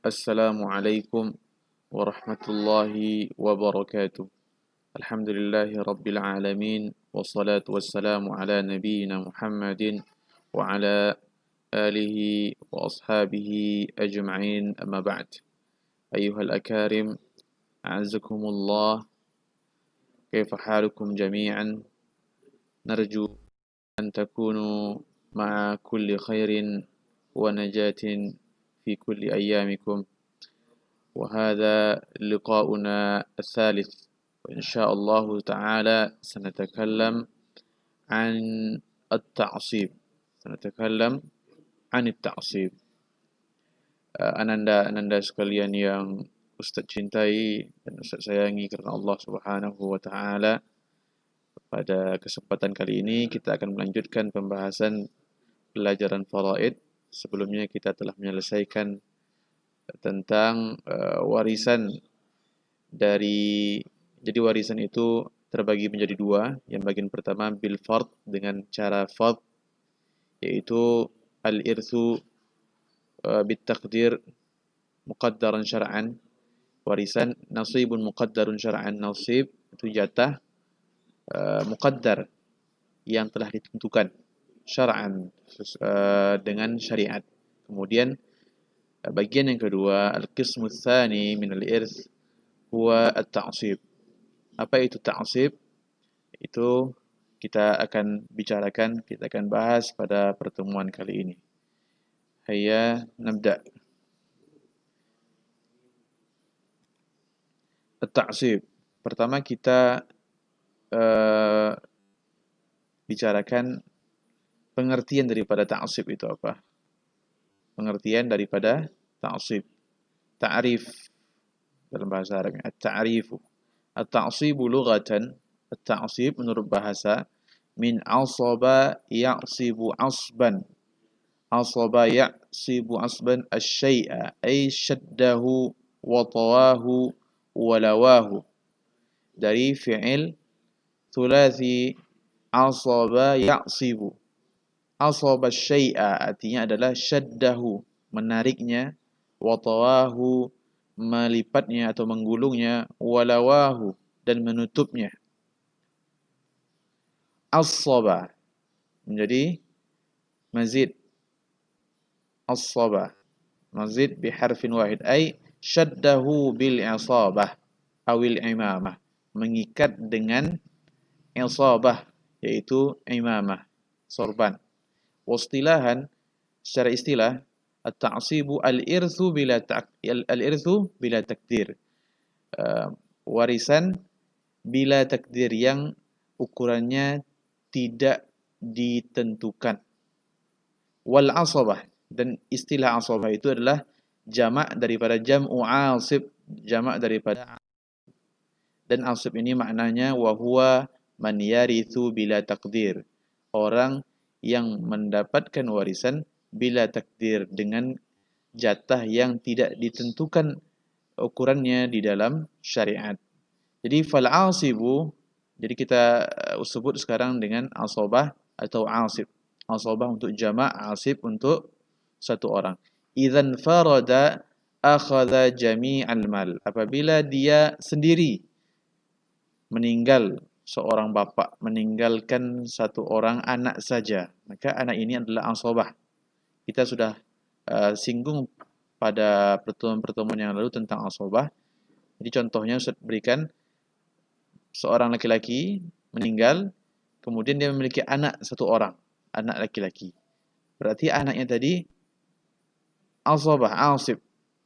Assalamualaikum warahmatullahi wabarakatuh. Alhamdulillahi rabbil alamin. Wassalatu wassalamu ala nabiyyina Muhammadin wa ala alihi wa ashabihi ajma'in, amma ba'd. Ayyuhal akarim, a'azzakumullah. Kaifa halukum jami'an? Narju an takunu ma'a kulli khairin wa najatin في كل أيامكم. وهذا لقاؤنا الثالث، وإن شاء الله تعالى سنتكلم عن التعصيب. Ananda sekalian yang Ustaz cintai dan Ustaz sayangi karena Allah Subhanahu wa taala. Pada kesempatan kali ini kita akan melanjutkan pembahasan pelajaran faraid. Sebelumnya kita telah menyelesaikan tentang warisan jadi warisan itu terbagi menjadi dua. Yang bagian pertama bil fard, dengan cara fard, yaitu al-irthu bit taqdir muqaddaran syar'an. Warisan nasibun muqaddarun syar'an, nasib itu jatah muqaddar yang telah ditentukan syar'an dengan syariat. Kemudian bagian yang kedua, al-qismu tsani min al-irth huwa at-ta'sib. Apa itu ta'sib? Itu kita akan bicarakan, kita akan bahas pada pertemuan kali ini. Hayya nabda. At-ta'sib. Pertama kita bicarakan pengertian daripada ta'sib itu apa? Pengertian daripada ta'sib. Ta'rif dalam bahasa Arab. At-ta'rifu. At-ta'sibu lughatan. At-ta'sib menurut bahasa min asaba ya'sibu asban. Asaba ya'sibu asban asy-syai'a ay shaddahu wa tawahu wa lawahu. Dari fi'il thulathi asaba ya'sibu. Asaba syai'a artinya adalah syaddahu, menariknya, watawahu, melipatnya atau menggulungnya, walawahu, dan menutupnya. As-saba menjadi mazid. As-saba mazid biharfin wahid ay syaddahu bil isabah awil imamah, mengikat dengan isabah yaitu imamah, sorban. Wastilahan, secara istilah, at-ta'sibu al-irthu bila takdir. Warisan bila takdir, yang ukurannya tidak ditentukan. Wal asabah, dan istilah asabah itu adalah jamak daripada jam'u asib, jamak daripada, dan asib ini maknanya wa huwa man yarithu bila takdir, orang yang mendapatkan warisan bila takdir, dengan jatah yang tidak ditentukan ukurannya di dalam syariat. Jadi fal-asibu, jadi kita sebut sekarang dengan asabah atau asib. Asabah untuk jamak, asib untuk satu orang. Idzan farada akhadha jami'al mal. Apabila dia sendiri meninggal, seorang bapak meninggalkan satu orang anak saja, maka anak ini adalah asabah. Kita sudah singgung pada pertemuan-pertemuan yang lalu tentang asabah. Jadi contohnya Ustaz berikan, seorang laki-laki meninggal, kemudian dia memiliki anak satu orang, anak laki-laki. Berarti anaknya tadi asabah, asib.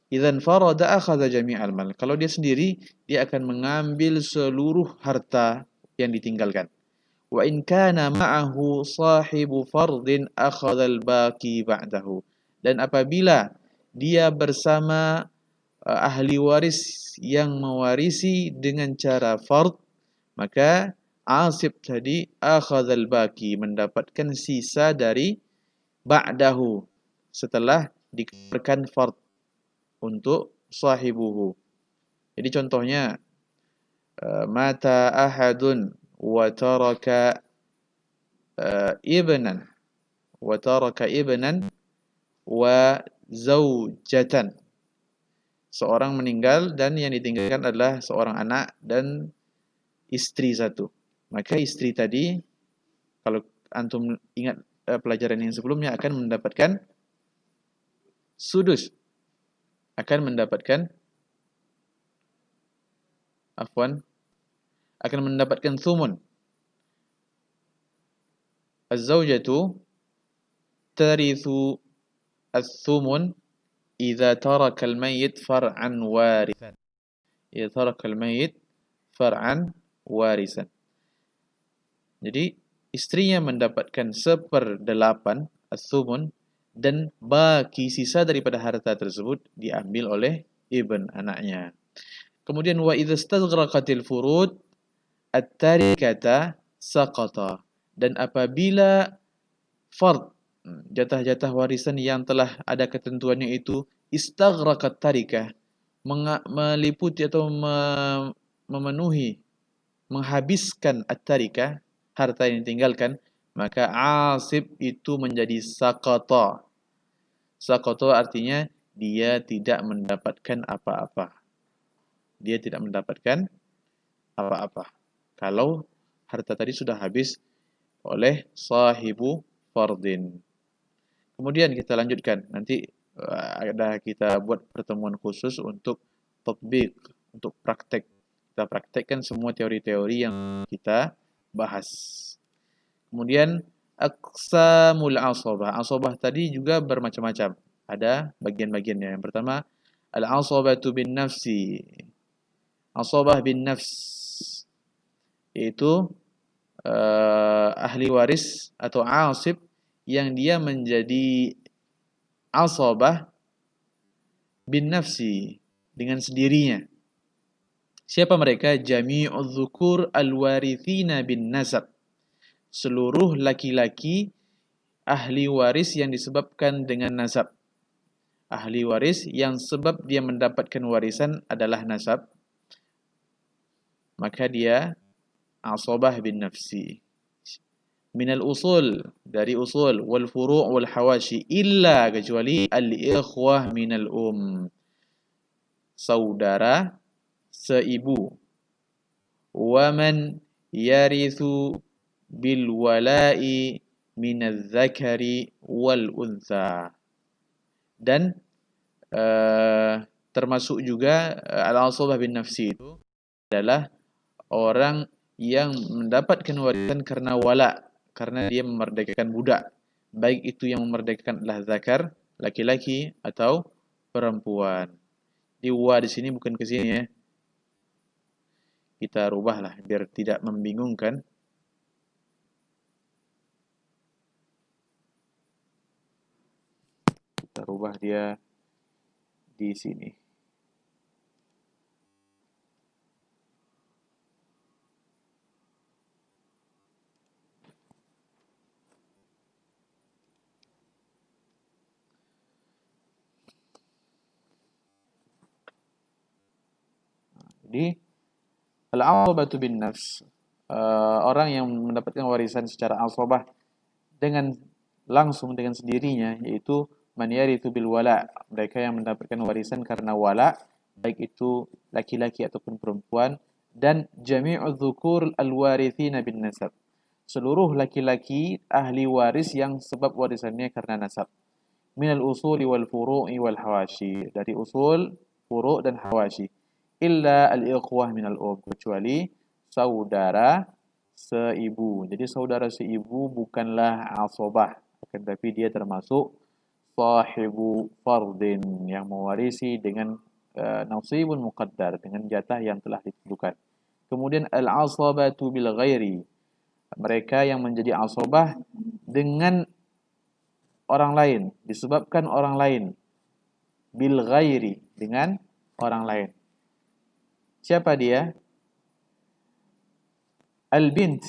Idzan farada akhadha jami'al mal. Kalau dia sendiri, dia akan mengambil seluruh harta yang ditinggalkan. Wa in kana ma'ahu sahibu fardin akhadhal baqi ba'dahu. Dan apabila dia bersama ahli waris yang mewarisi dengan cara fard, maka asib tadi akhadhal baqi, mendapatkan sisa dari ba'dahu, setelah dikeluarkan fard untuk sahibuhu. Jadi contohnya, mata ahadun wa taraka ibnan wa zaujatan. Seorang meninggal dan yang ditinggalkan adalah seorang anak dan istri satu. Maka istri tadi, kalau antum ingat pelajaran yang sebelumnya, akan mendapatkan sudus. Akan mendapatkan thumun. Az-zawjatu tarithu ats-thumun idza taraka al-mayyit far'an warithan. Idza taraka al-mayyit far'an warisan. Jadi istrinya mendapatkan 1/8 ats-thumun dan baki sisa daripada harta tersebut diambil oleh ibn, anaknya. Kemudian wa idza istaghraqatil furud at-tarikata saqata. Dan apabila fard, jatah-jatah warisan yang telah ada ketentuannya itu istaghraqat tarikah, meliputi atau memenuhi, menghabiskan at-tarikah, harta yang ditinggalkan, maka asib itu menjadi saqata. Saqata artinya dia tidak mendapatkan apa-apa. Dia tidak mendapatkan apa-apa kalau harta tadi sudah habis oleh sahibu fardin. Kemudian kita lanjutkan. Nanti ada kita buat pertemuan khusus untuk tatbiq, untuk praktek. Kita praktekkan semua teori-teori yang kita bahas. Kemudian aqsamul asabah. Asabah tadi juga bermacam-macam. Ada bagian-bagiannya. Yang pertama, al-asabatu bin nafsi. Asabah bin nafs, yaitu ahli waris atau asib yang dia menjadi asabah bin nafsi, dengan sendirinya. Siapa mereka? Jami'udz dzukur al-warithina bin nasab. Seluruh laki-laki ahli waris yang disebabkan dengan nasab. Ahli waris yang sebab dia mendapatkan warisan adalah nasab, maka dia asabah bin nafsi. Minal usul, dari usul, wal furu' wal hawashi, illa, kecuali al-ikhwah minal saudara seibu. Wa man yarithu bil wala'i minaz zakari wal untha. Dan termasuk juga al-asabah bin nafsi itu adalah orang yang mendapatkan warisan karena wala, karena dia memerdekakan budak, baik itu yang memerdekakan adalah zakar, laki-laki atau perempuan. Di wa di sini bukan ke sini ya. Kita rubahlah biar tidak membingungkan. Kita rubah dia di sini. Jadi al-asabatu bin nafs, orang yang mendapatkan warisan secara asabah dengan langsung, dengan sendirinya, yaitu man yarithu bil wala, mereka yang mendapatkan warisan karena wala, baik itu laki-laki ataupun perempuan. Dan jami'udz dzukur al-warithina bin nasab, seluruh laki-laki ahli waris yang sebab warisannya karena nasab. Minal usuli wal furu'i wal hawashi, dari usul, furu' dan hawashi. Illa al-ikhwah minal kecuali saudara seibu. Jadi saudara seibu bukanlah asabah, tetapi dia termasuk sahibu fardin, yang mewarisi dengan nasibun muqaddar, dengan jatah yang telah ditentukan. Kemudian al-asabatu bil ghairi, mereka yang menjadi asabah dengan orang lain, disebabkan orang lain. Bil ghairi, dengan orang lain. Siapa dia? Al-bint,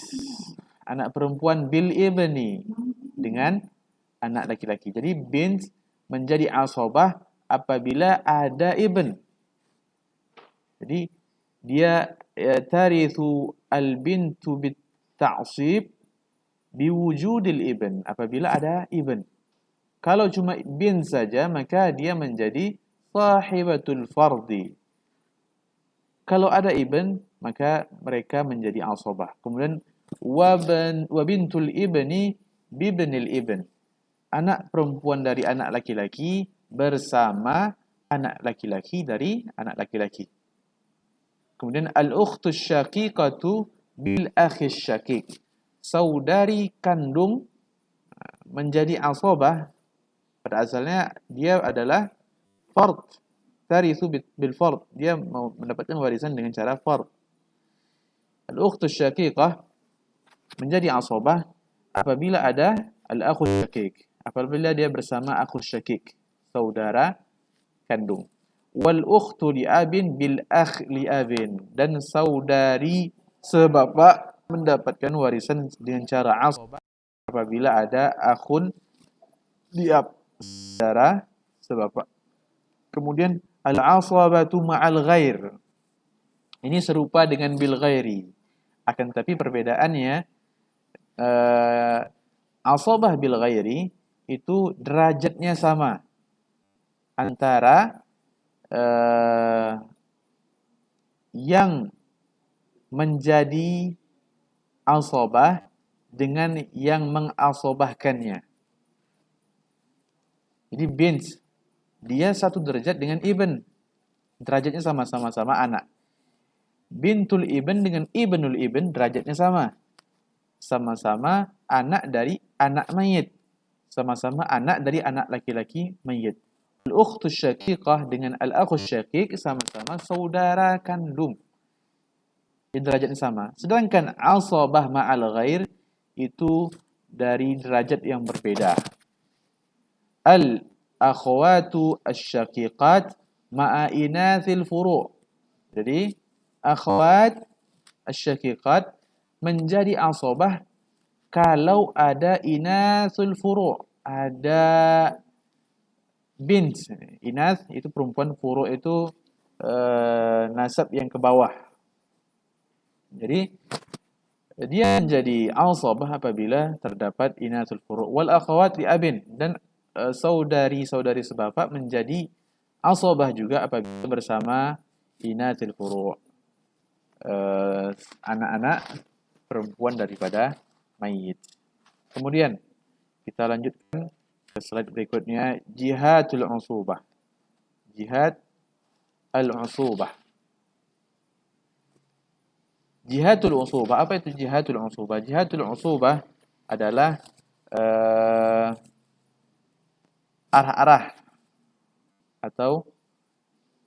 anak perempuan, bil ibni, dengan anak laki-laki. Jadi bint menjadi asabah apabila ada ibn. Jadi dia tarithu al-bintu bit ta'sib biwujudil ibn, apabila ada ibn. Kalau cuma bint saja, maka dia menjadi sahibatul fardi. Kalau ada ibn, maka mereka menjadi asabah. Kemudian wa bintul ibni bibnil ibn. Anak perempuan dari anak laki-laki bersama anak laki-laki dari anak laki-laki. Kemudian al-ukhtus syaqiqatu bil akhis syaqiq. Saudari kandung menjadi asabah. Pada asalnya dia adalah fard. Tarithu bil fard. Dia mau mendapatkan warisan dengan cara fard. Al-ukhtus syaqiqah menjadi asabah apabila ada al-akhus syaqiq. Apabila dia bersama akhus syaqiq, saudara kandung. Wal ukhtu li abin bil akh li abin, dan saudari sebapak mendapatkan warisan dengan cara asabah apabila ada akhun li ab, saudara sebapak. Kemudian al-asabatu ma'al ghair. Ini serupa dengan bil ghairi. Akan tetapi perbedaannya asabah bil ghairi itu derajatnya sama antara yang menjadi asabah dengan yang mengasabahkannya. Jadi bint, dia satu derajat dengan ibn. Derajatnya sama-sama anak. Bintul ibn dengan ibnul ibn derajatnya sama. Sama-sama anak dari anak mayit. Sama-sama anak dari anak laki-laki mayit. Al-ukhtus syaqiqah dengan al-akhus syaqiq sama-sama saudara kandung. Derajatnya sama. Sedangkan asabah ma'al ghair itu dari derajat yang berbeda. Al-akhwatu asy-syaqiqat ma'a inathil furu'. Jadi akhwat asy-syaqiqat menjadi asabah kalau ada inathul furu', ada bint. Inath itu perempuan, furu' itu nasab yang ke bawah. Jadi dia menjadi asabah apabila terdapat inathul furu'. Wal akhawat li abin, dan saudari-saudari sebapak menjadi asabah juga apabila bersama inathul furu'. Anak-anak perempuan daripada mayit. Kemudian kita lanjutkan ke slide berikutnya, jihatul usubah. Jihad al-usubah. Jihatul usubah. Apa itu jihatul usubah? Jihatul usubah adalah arah-arah, atau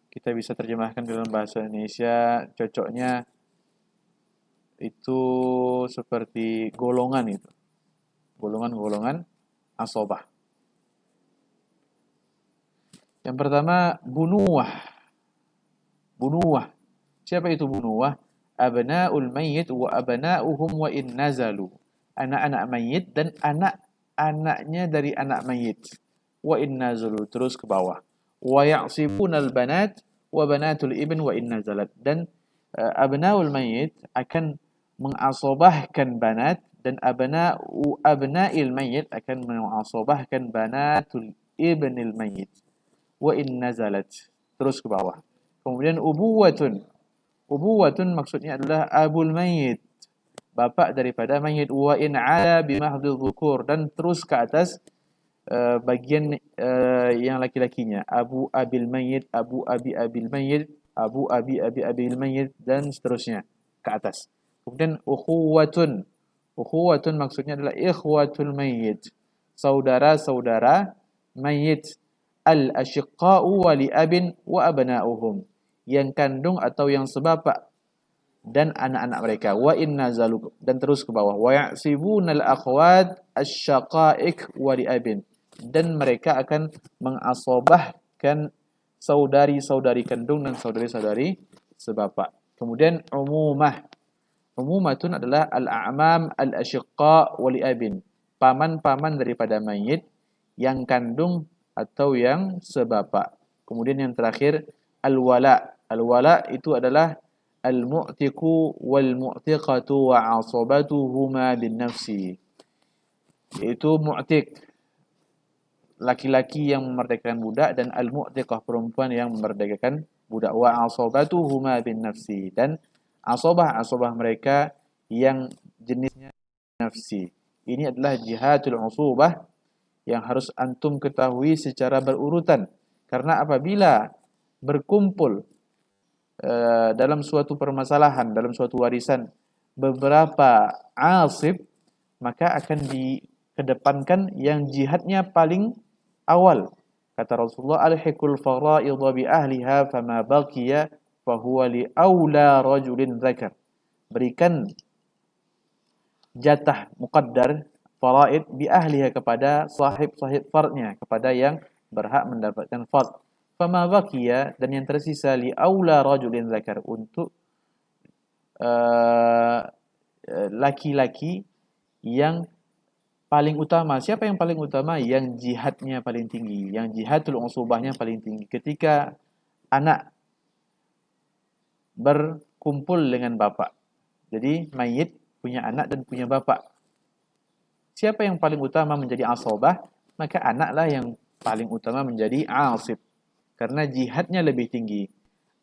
kita bisa terjemahkan dalam bahasa Indonesia cocoknya itu seperti golongan itu. Golongan-golongan asabah. Yang pertama, bunuwah. Bunuwah. Siapa itu bunuwah? Abna'ul mayyit wa abna'uhum wa in nazalu. Anak-anak mayit dan anak-anaknya dari anak mayit. Wa in nazalu, terus ke bawah. Wa ya'sibunal banat wa banatul ibn wa in nazalat. Dan abna'ul mayyit akan mengasabahkan banat, dan abna'il mayyit akan mengasabahkan banatul ibnil mayyit. Wa in nazalat, terus ke bawah. Kemudian ubuwatun. Ubuwatun maksudnya adalah abul mayyit, bapak daripada mayit. Wa in ala bimahdhil dhukur, dan terus ke atas bagian yang laki-lakinya. Abu abil mayyit, abu abi abil mayyit, abu abi abi abil mayyit, dan seterusnya ke atas. Kemudian ukhuwatun. Ukhuwatun maksudnya adalah ikhwatul mayyit, saudara-saudara mayit. Al-asyiqa'u wali abin wa abna'uhum, yang kandung atau yang sebapak dan anak-anak mereka. Wa inna zalu, dan terus ke bawah. Wa ya'sibunal akhwat asyaqa'iq wali abin, dan mereka akan mengasabahkan saudari-saudari kandung dan saudari-saudari sebapak. Kemudian umumah. Umumatun adalah al-a'mam al-asyiqa wali abin, paman-paman daripada mayit yang kandung atau yang sebapak. Kemudian yang terakhir al-wala. Al-wala itu adalah al-mu'tiqu wal-mu'tiqatu wa 'asabatuhuma bin nafsi. Itu mu'tiq, laki-laki yang memerdekakan budak dan al-mu'tiqah perempuan yang memerdekakan budak. Wa asabatuhuma bin nafsi, dan asabah mereka yang jenisnya nafsi. Ini adalah jihadul usubah yang harus antum ketahui secara berurutan. Karena apabila berkumpul dalam suatu permasalahan, dalam suatu warisan beberapa asib, maka akan dikedepankan yang jihadnya paling awal. Kata Rasulullah, alhiqul fara'idha bi ahliha fama baqiya fahuwa li aula rajulin dzakar. Berikan jatah muqaddar faraid bi ahliha kepada sahib-sahib fardnya, kepada yang berhak mendapatkan fard. Fama baqiya, dan yang tersisa li aula rajulin dzakar, untuk laki-laki yang paling utama. Siapa yang paling utama? Yang jihadnya paling tinggi, yang jihadul usubahnya paling tinggi. Ketika anak berkumpul dengan bapak, jadi mayit punya anak dan punya bapak, siapa yang paling utama menjadi asabah? Maka anaklah yang paling utama menjadi asib, karena jihadnya lebih tinggi.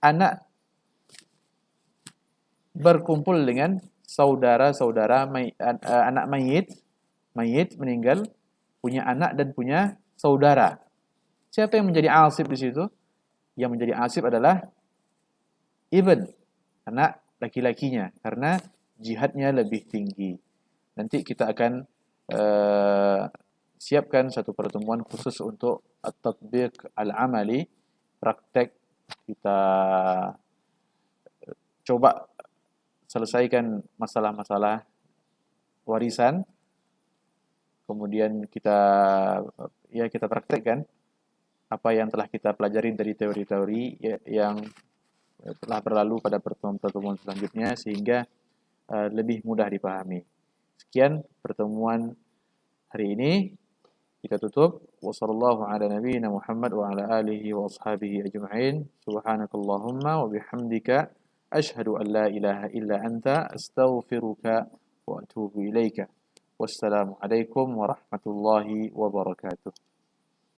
Anak berkumpul dengan saudara-saudara anak mayit meninggal, punya anak dan punya saudara. Siapa yang menjadi asib di situ? Yang menjadi asib adalah ibn, anak laki-lakinya, karena jihadnya lebih tinggi. Nanti kita akan siapkan satu pertemuan khusus untuk at-tatbiq al-amali, praktek. Kita coba selesaikan masalah-masalah warisan, kemudian kita praktekkan apa yang telah kita pelajari dari teori-teori yang telah berlalu pada pertemuan-pertemuan selanjutnya, sehingga lebih mudah dipahami. Sekian pertemuan hari ini, kita tutup. Wassallallahu ala nabiyyina Muhammad wa ala alihi wa ashabihi ajma'in. Subhanakallahumma wa bihamdika asyhadu an la ilaha illa anta astaghfiruka wa atubu ilaika. Wassalamu alaikum warahmatullahi wabarakatuh.